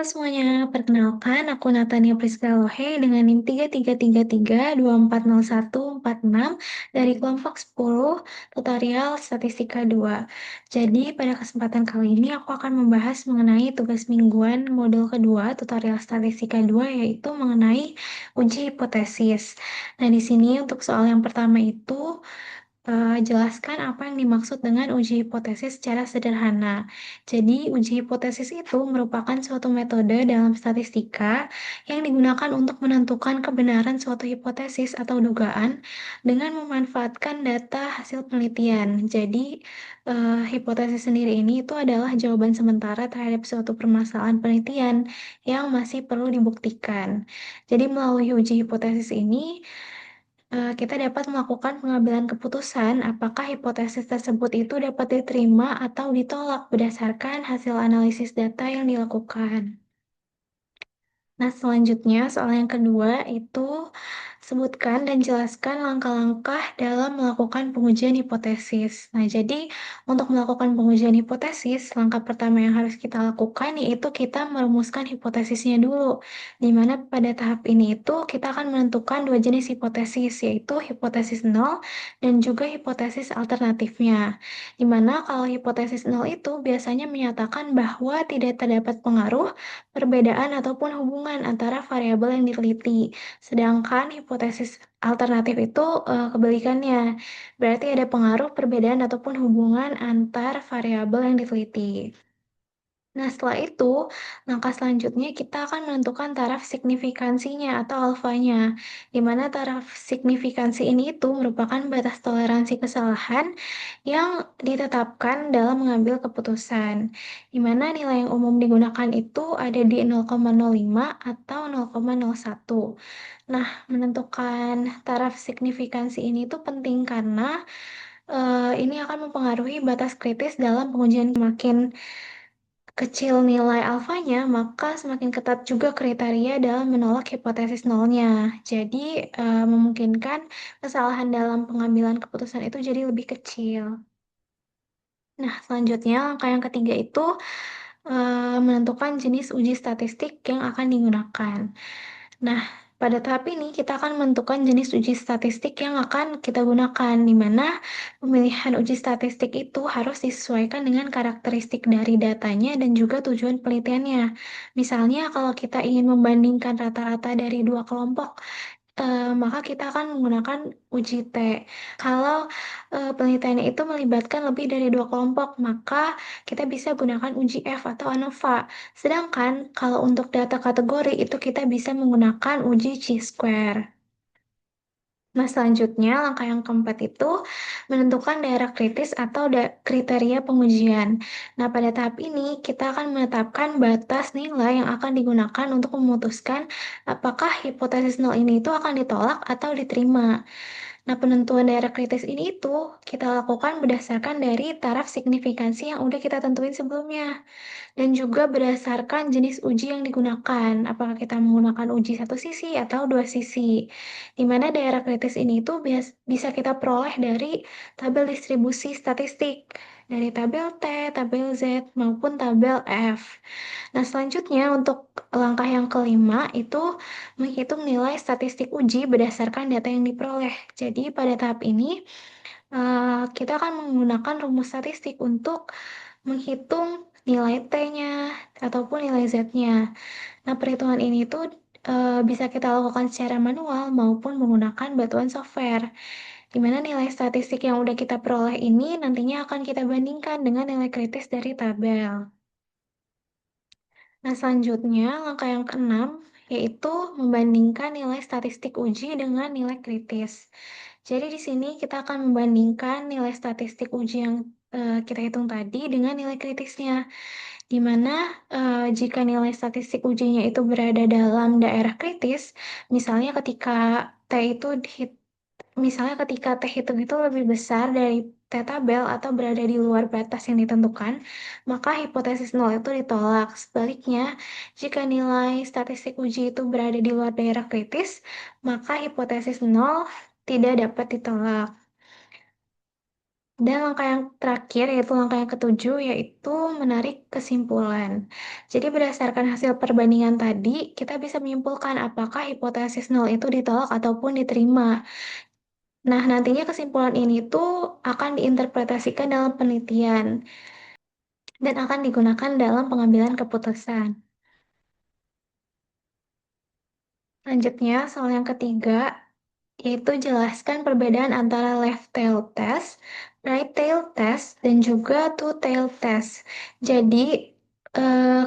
Halo semuanya, perkenalkan aku Natania Priska Lohe dengan NIM 3333240146 dari kelompok 10 Tutorial Statistika 2. Jadi pada kesempatan kali ini aku akan membahas mengenai tugas mingguan modul kedua Tutorial Statistika 2 yaitu mengenai uji hipotesis. Nah, di sini untuk soal yang pertama itu jelaskan apa yang dimaksud dengan uji hipotesis secara sederhana. Jadi, uji hipotesis itu merupakan suatu metode dalam statistika yang digunakan untuk menentukan kebenaran suatu hipotesis atau dugaan dengan memanfaatkan data hasil penelitian. Jadi, hipotesis sendiri ini itu adalah jawaban sementara terhadap suatu permasalahan penelitian yang masih perlu dibuktikan. Jadi, melalui uji hipotesis ini, kita dapat melakukan pengambilan keputusan apakah hipotesis tersebut itu dapat diterima atau ditolak berdasarkan hasil analisis data yang dilakukan. Nah, selanjutnya soal yang kedua itu sebutkan dan jelaskan langkah-langkah dalam melakukan pengujian hipotesis. Nah, jadi untuk melakukan pengujian hipotesis, langkah pertama yang harus kita lakukan yaitu kita merumuskan hipotesisnya dulu. Di mana pada tahap ini itu kita akan menentukan dua jenis hipotesis, yaitu hipotesis nol dan juga hipotesis alternatifnya. Di mana kalau hipotesis nol itu biasanya menyatakan bahwa tidak terdapat pengaruh perbedaan ataupun hubungan antara variabel yang diteliti. Sedangkan hipotesis alternatif itu kebalikannya. Berarti ada pengaruh perbedaan ataupun hubungan antar variabel yang diteliti. Nah, setelah itu, langkah selanjutnya kita akan menentukan taraf signifikansinya atau alfanya, di mana taraf signifikansi ini itu merupakan batas toleransi kesalahan yang ditetapkan dalam mengambil keputusan, di mana nilai yang umum digunakan itu ada di 0,05 atau 0,01. Nah, menentukan taraf signifikansi ini itu penting karena ini akan mempengaruhi batas kritis dalam pengujian. Semakin kecil nilai alfanya, maka semakin ketat juga kriteria dalam menolak hipotesis nolnya. Jadi, memungkinkan kesalahan dalam pengambilan keputusan itu jadi lebih kecil. Nah, selanjutnya langkah yang ketiga itu menentukan jenis uji statistik yang akan digunakan. Nah, pada tahap ini kita akan menentukan jenis uji statistik yang akan kita gunakan, di mana pemilihan uji statistik itu harus disesuaikan dengan karakteristik dari datanya dan juga tujuan penelitiannya. Misalnya, kalau kita ingin membandingkan rata-rata dari dua kelompok, maka kita akan menggunakan uji T. Kalau penelitiannya itu melibatkan lebih dari dua kelompok, maka kita bisa gunakan uji F atau ANOVA. Sedangkan kalau untuk data kategori itu kita bisa menggunakan uji chi-square. Nah, selanjutnya langkah yang keempat itu menentukan daerah kritis atau kriteria pengujian. Nah, pada tahap ini kita akan menetapkan batas nilai yang akan digunakan untuk memutuskan apakah hipotesis nol ini itu akan ditolak atau diterima. Nah, penentuan daerah kritis ini itu kita lakukan berdasarkan dari taraf signifikansi yang udah kita tentuin sebelumnya. Dan juga berdasarkan jenis uji yang digunakan, apakah kita menggunakan uji satu sisi atau dua sisi. Di mana daerah kritis ini tuh bisa kita peroleh dari tabel distribusi statistik, dari tabel T, tabel Z, maupun tabel F. Nah, selanjutnya untuk langkah yang kelima itu menghitung nilai statistik uji berdasarkan data yang diperoleh. Jadi pada tahap ini kita akan menggunakan rumus statistik untuk menghitung nilai T-nya ataupun nilai Z-nya. Nah, perhitungan ini tuh bisa kita lakukan secara manual maupun menggunakan bantuan software, di mana nilai statistik yang udah kita peroleh ini nantinya akan kita bandingkan dengan nilai kritis dari tabel. Nah, selanjutnya langkah yang keenam yaitu membandingkan nilai statistik uji dengan nilai kritis. Jadi di sini kita akan membandingkan nilai statistik uji yang kita hitung tadi dengan nilai kritisnya, di mana jika nilai statistik ujinya itu berada dalam daerah kritis, misalnya ketika T itu misalnya ketika T hitung itu lebih besar dari T tabel atau berada di luar batas yang ditentukan, maka hipotesis nol itu ditolak. Sebaliknya, jika nilai statistik uji itu berada di luar daerah kritis, maka hipotesis nol tidak dapat ditolak. Dan langkah yang terakhir, yaitu langkah yang ketujuh, yaitu menarik kesimpulan. Jadi berdasarkan hasil perbandingan tadi, kita bisa menyimpulkan apakah hipotesis nol itu ditolak ataupun diterima. Nah, nantinya kesimpulan ini tuh akan diinterpretasikan dalam penelitian dan akan digunakan dalam pengambilan keputusan. Selanjutnya, soal yang ketiga, yaitu jelaskan perbedaan antara left tail test, right tail test, dan juga two tail test. Jadi,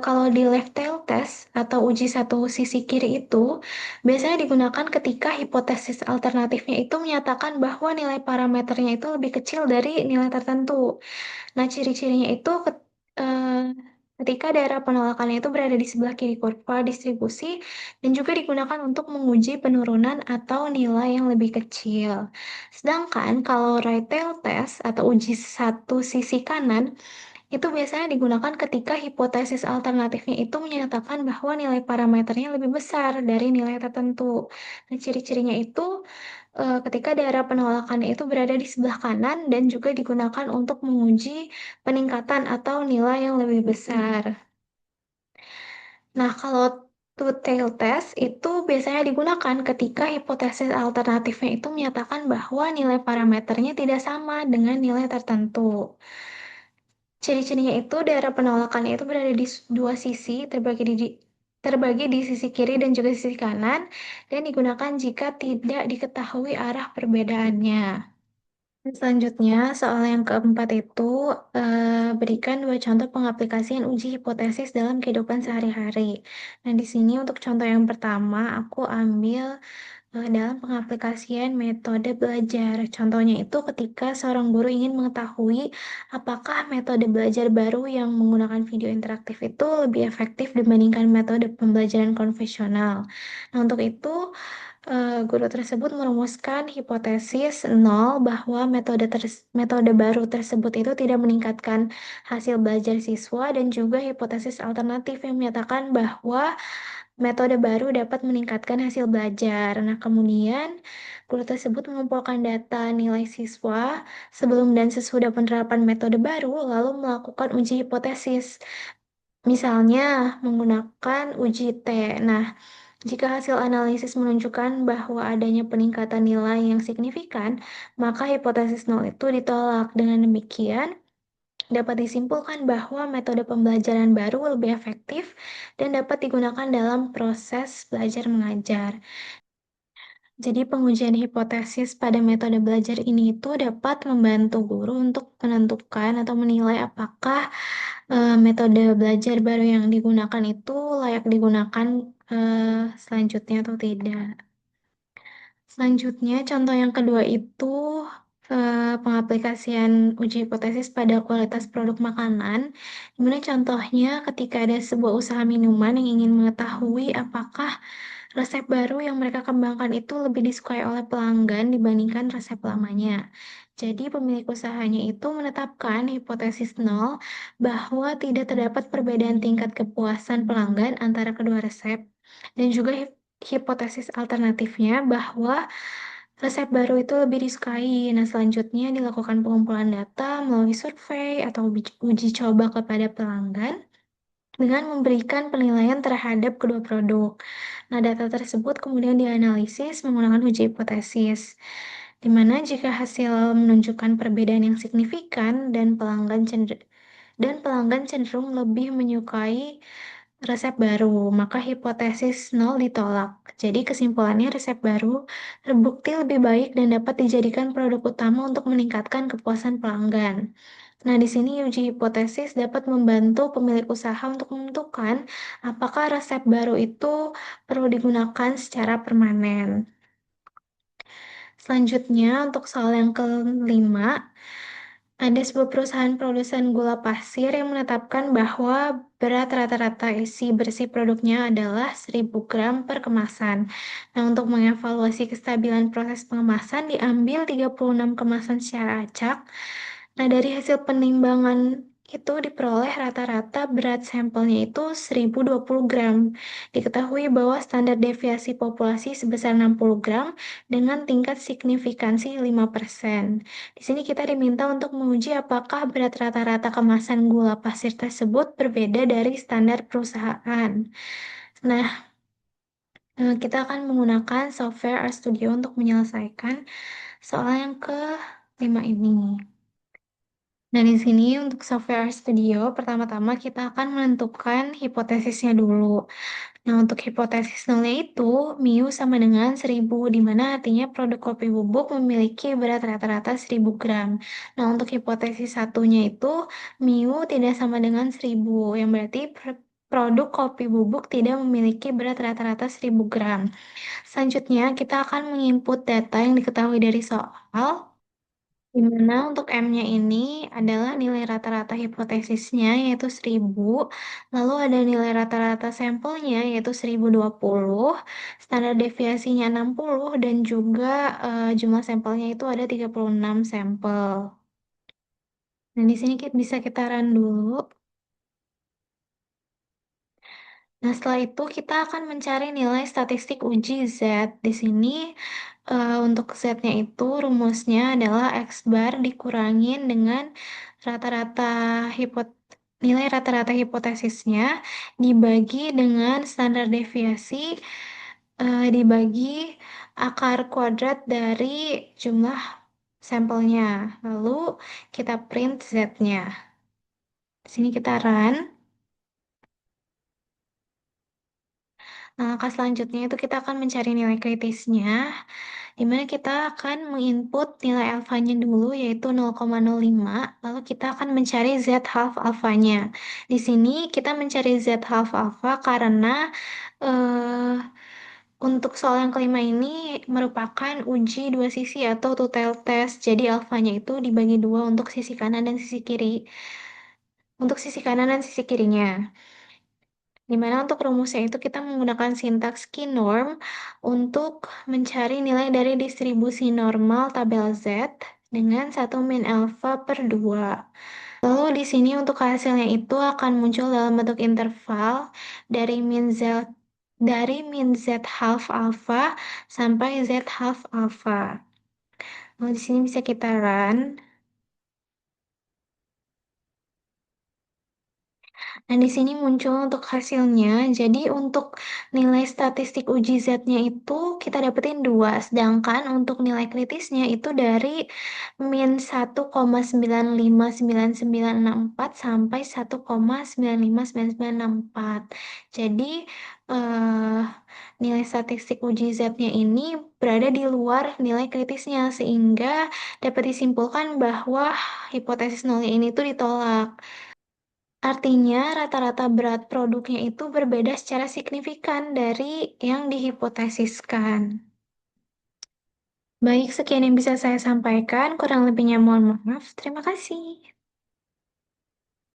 kalau di left tail test atau uji satu sisi kiri itu biasanya digunakan ketika hipotesis alternatifnya itu menyatakan bahwa nilai parameternya itu lebih kecil dari nilai tertentu. Nah, ciri-cirinya itu eh, ketika daerah penolakannya itu berada di sebelah kiri kurva distribusi dan juga digunakan untuk menguji penurunan atau nilai yang lebih kecil. Sedangkan kalau right tail test atau uji satu sisi kanan itu biasanya digunakan ketika hipotesis alternatifnya itu menyatakan bahwa nilai parameternya lebih besar dari nilai tertentu. Nah, ciri-cirinya itu ketika daerah penolakannya itu berada di sebelah kanan dan juga digunakan untuk menguji peningkatan atau nilai yang lebih besar. Nah, kalau two-tail test itu biasanya digunakan ketika hipotesis alternatifnya itu menyatakan bahwa nilai parameternya tidak sama dengan nilai tertentu. Ciri-cirinya itu daerah penolakannya itu berada di dua sisi, terbagi di sisi kiri dan juga sisi kanan, dan digunakan jika tidak diketahui arah perbedaannya. Selanjutnya, soal yang keempat itu berikan dua contoh pengaplikasian uji hipotesis dalam kehidupan sehari-hari. Nah, di sini untuk contoh yang pertama, aku ambil dalam pengaplikasian metode belajar. Contohnya itu ketika seorang guru ingin mengetahui apakah metode belajar baru yang menggunakan video interaktif itu lebih efektif dibandingkan metode pembelajaran konvensional. Nah, untuk itu guru tersebut merumuskan hipotesis nol bahwa metode baru tersebut itu tidak meningkatkan hasil belajar siswa dan juga hipotesis alternatif yang menyatakan bahwa metode baru dapat meningkatkan hasil belajar. Nah, kemudian guru tersebut mengumpulkan data nilai siswa sebelum dan sesudah penerapan metode baru lalu melakukan uji hipotesis. Misalnya menggunakan uji T. Nah, jika hasil analisis menunjukkan bahwa adanya peningkatan nilai yang signifikan, maka hipotesis nol itu ditolak. Dengan demikian, dapat disimpulkan bahwa metode pembelajaran baru lebih efektif dan dapat digunakan dalam proses belajar mengajar. Jadi, pengujian hipotesis pada metode belajar ini itu dapat membantu guru untuk menentukan atau menilai apakah metode belajar baru yang digunakan itu layak digunakan selanjutnya atau tidak. Selanjutnya, contoh yang kedua itu pengaplikasian uji hipotesis pada kualitas produk makanan. Dimana contohnya ketika ada sebuah usaha minuman yang ingin mengetahui apakah resep baru yang mereka kembangkan itu lebih disukai oleh pelanggan dibandingkan resep lamanya. Jadi pemilik usahanya itu menetapkan hipotesis nol bahwa tidak terdapat perbedaan tingkat kepuasan pelanggan antara kedua resep dan juga hipotesis alternatifnya bahwa resep baru itu lebih disukai. Nah, selanjutnya dilakukan pengumpulan data melalui survei atau uji coba kepada pelanggan dengan memberikan penilaian terhadap kedua produk. Nah, data tersebut kemudian dianalisis menggunakan uji hipotesis, di mana jika hasil menunjukkan perbedaan yang signifikan dan pelanggan cenderung lebih menyukai resep baru, maka hipotesis nol ditolak. Jadi kesimpulannya resep baru terbukti lebih baik dan dapat dijadikan produk utama untuk meningkatkan kepuasan pelanggan. Nah, di sini uji hipotesis dapat membantu pemilik usaha untuk menentukan apakah resep baru itu perlu digunakan secara permanen. Selanjutnya, untuk soal yang kelima, ada sebuah perusahaan produsen gula pasir yang menetapkan bahwa berat rata-rata isi bersih produknya adalah 1000 gram per kemasan. Nah, untuk mengevaluasi kestabilan proses pengemasan, diambil 36 kemasan secara acak. Nah, dari hasil penimbangan itu diperoleh rata-rata berat sampelnya itu 1020 gram. Diketahui bahwa standar deviasi populasi sebesar 60 gram dengan tingkat signifikansi 5%. Di sini kita diminta untuk menguji apakah berat rata-rata kemasan gula pasir tersebut berbeda dari standar perusahaan. Nah, kita akan menggunakan software RStudio untuk menyelesaikan soal yang ke-5 ini. Nah, di sini untuk software RStudio, pertama-tama kita akan menentukan hipotesisnya dulu. Nah, untuk hipotesis nolnya itu, mu sama dengan 1000, di mana artinya produk kopi bubuk memiliki berat rata-rata 1000 gram. Nah, untuk hipotesis satunya itu, mu tidak sama dengan 1000, yang berarti produk kopi bubuk tidak memiliki berat rata-rata 1000 gram. Selanjutnya, kita akan menginput data yang diketahui dari soal, di mana untuk M-nya ini adalah nilai rata-rata hipotesisnya yaitu 1000, lalu ada nilai rata-rata sampelnya yaitu 1020, standar deviasinya 60, dan juga jumlah sampelnya itu ada 36 sampel. Nah, di sini bisa kita run dulu. Nah, setelah itu kita akan mencari nilai statistik uji Z. Di sini untuk Z-nya itu rumusnya adalah X bar dikurangin dengan rata-rata nilai rata-rata hipotesisnya dibagi dengan standar deviasi dibagi akar kuadrat dari jumlah sampelnya. Lalu kita print Z-nya. Di sini kita run. Nah, langkah selanjutnya itu kita akan mencari nilai kritisnya, di mana kita akan menginput nilai alfanya dulu yaitu 0,05, lalu kita akan mencari Z half alfanya. Di sini kita mencari Z half alfa karena eh, untuk soal yang kelima ini merupakan uji dua sisi atau two-tailed test, jadi alfanya itu dibagi dua untuk sisi kanan dan sisi kiri. Untuk sisi kanan dan sisi kirinya. Di mana untuk rumusnya itu kita menggunakan sintaks key-norm untuk mencari nilai dari distribusi normal tabel Z dengan 1 min alpha per 2. Lalu di sini untuk hasilnya itu akan muncul dalam bentuk interval dari min Z half alpha sampai Z half alpha. Lalu di sini bisa kita run. Nah, di sini muncul untuk hasilnya. Jadi, untuk nilai statistik uji Z-nya itu kita dapetin 2, sedangkan untuk nilai kritisnya itu dari min 1,959964 sampai 1,959964. Jadi, eh, nilai statistik uji Z-nya ini berada di luar nilai kritisnya, sehingga dapat disimpulkan bahwa hipotesis nolnya ini tuh ditolak. Artinya, rata-rata berat produknya itu berbeda secara signifikan dari yang dihipotesiskan. Baik, sekian yang bisa saya sampaikan. Kurang lebihnya mohon maaf. Terima kasih.